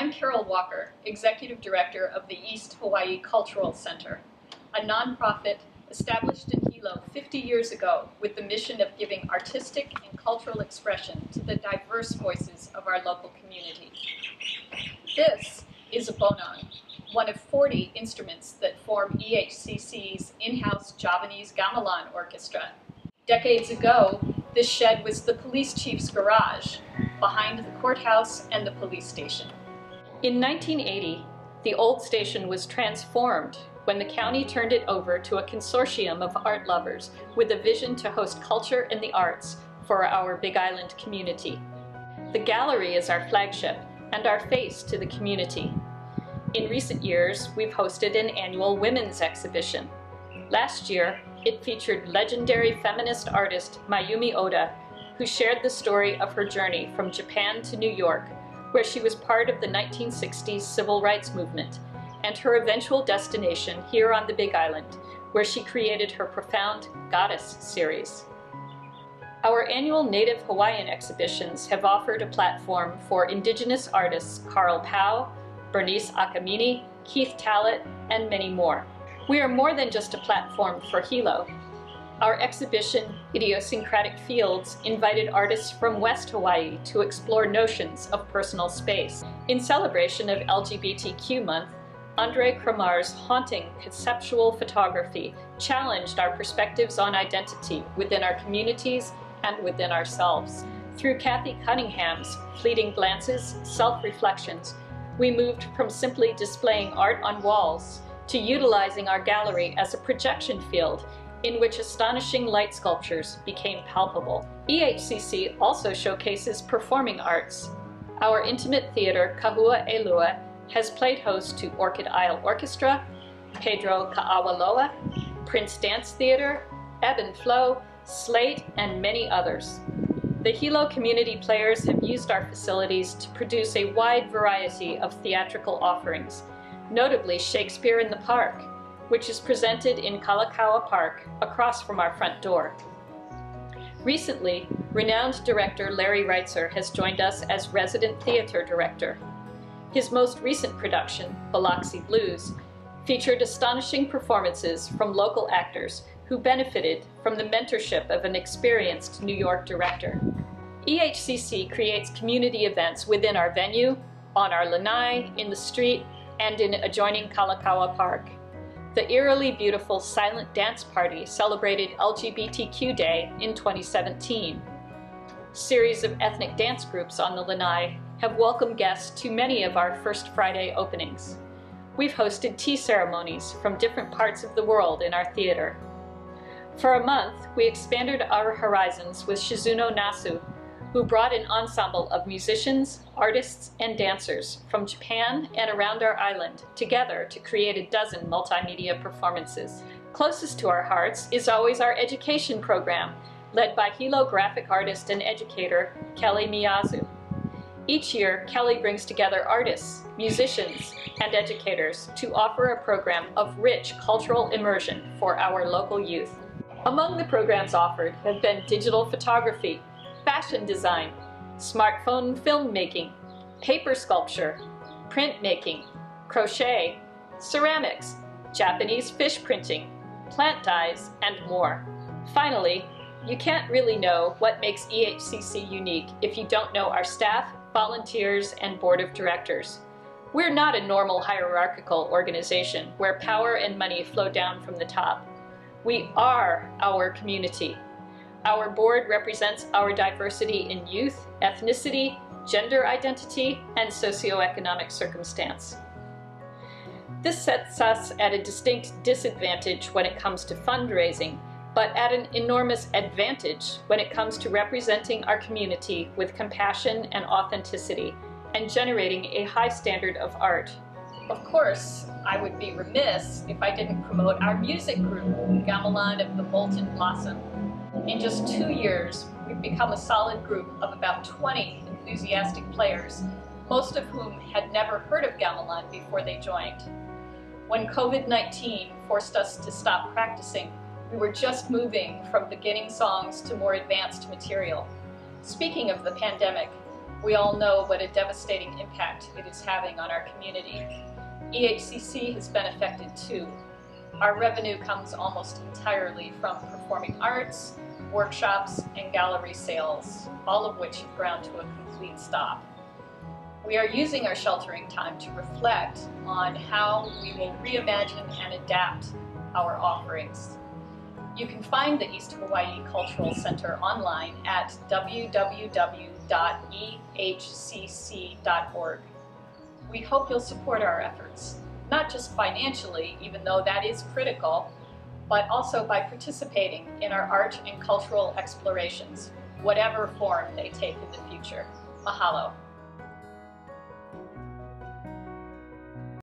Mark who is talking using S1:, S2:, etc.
S1: I'm Carol Walker, Executive Director of the East Hawaii Cultural Center, a nonprofit established in Hilo 50 years ago with the mission of giving artistic and cultural expression to the diverse voices of our local community. This is a bonang, one of 40 instruments that form EHCC's in-house Javanese Gamelan orchestra. Decades ago, this shed was the police chief's garage, behind the courthouse and the police station. In 1980, the old station was transformed when the county turned it over to a consortium of art lovers with a vision to host culture and the arts for our Big Island community. The gallery is our flagship and our face to the community. In recent years, we've hosted an annual women's exhibition. Last year, it featured legendary feminist artist Mayumi Oda, who shared the story of her journey from Japan to New York, where she was part of the 1960s civil rights movement, and her eventual destination here on the Big Island, where she created her profound Goddess series. Our annual Native Hawaiian exhibitions have offered a platform for Indigenous artists Carl Pau, Bernice Akamini, Keith Tallett, and many more. We are more than just a platform for Hilo. Our exhibition, Idiosyncratic Fields, invited artists from West Hawaii to explore notions of personal space. In celebration of LGBTQ month, Andre Kramar's haunting conceptual photography challenged our perspectives on identity within our communities and within ourselves. Through Kathy Cunningham's fleeting glances, self-reflections, we moved from simply displaying art on walls to utilizing our gallery as a projection field in which astonishing light sculptures became palpable. EHCC also showcases performing arts. Our intimate theater, Kahua Elua, has played host to Orchid Isle Orchestra, Pedro Ka'awaloa, Prince Dance Theater, Ebb and Flow, Slate, and many others. The Hilo community players have used our facilities to produce a wide variety of theatrical offerings, notably Shakespeare in the Park, which is presented in Kalakaua Park across from our front door. Recently, renowned director Larry Reitzer has joined us as resident theater director. His most recent production, Biloxi Blues, featured astonishing performances from local actors who benefited from the mentorship of an experienced New York director. EHCC creates community events within our venue, on our lanai, in the street, and in adjoining Kalakaua Park. The eerily beautiful Silent Dance Party celebrated LGBTQ Day in 2017. Series of ethnic dance groups on the lanai have welcomed guests to many of our First Friday openings. We've hosted tea ceremonies from different parts of the world in our theater. For a month, we expanded our horizons with Shizuno Nasu, who brought an ensemble of musicians, artists, and dancers from Japan and around our island together to create a dozen multimedia performances. Closest to our hearts is always our education program, led by Hilo graphic artist and educator Kelly Miyazu. Each year, Kelly brings together artists, musicians, and educators to offer a program of rich cultural immersion for our local youth. Among the programs offered have been digital photography, fashion design, smartphone filmmaking, paper sculpture, printmaking, crochet, ceramics, Japanese fish printing, plant dyes, and more. Finally, you can't really know what makes EHCC unique if you don't know our staff, volunteers, and board of directors. We're not a normal hierarchical organization where power and money flow down from the top. We are our community. Our board represents our diversity in youth, ethnicity, gender identity, and socioeconomic circumstance. This sets us at a distinct disadvantage when it comes to fundraising, but at an enormous advantage when it comes to representing our community with compassion and authenticity and generating a high standard of art. Of course, I would be remiss if I didn't promote our music group, Gamelan of the Molten Blossom. In just 2 years, we've become a solid group of about 20 enthusiastic players, most of whom had never heard of Gamelan before they joined. When COVID-19 forced us to stop practicing, we were just moving from beginning songs to more advanced material. Speaking of the pandemic, We all know what a devastating impact it is having on our community. EHCC has been affected too. Our revenue comes almost entirely from performing arts, workshops, and gallery sales, all of which have ground to a complete stop. We are using our sheltering time to reflect on how we will reimagine and adapt our offerings. You can find the East Hawaii Cultural Center online at www.ehcc.org. We hope you'll support our efforts, not just financially, even though that is critical, but also by participating in our art and cultural explorations, whatever form they take in the future. Mahalo.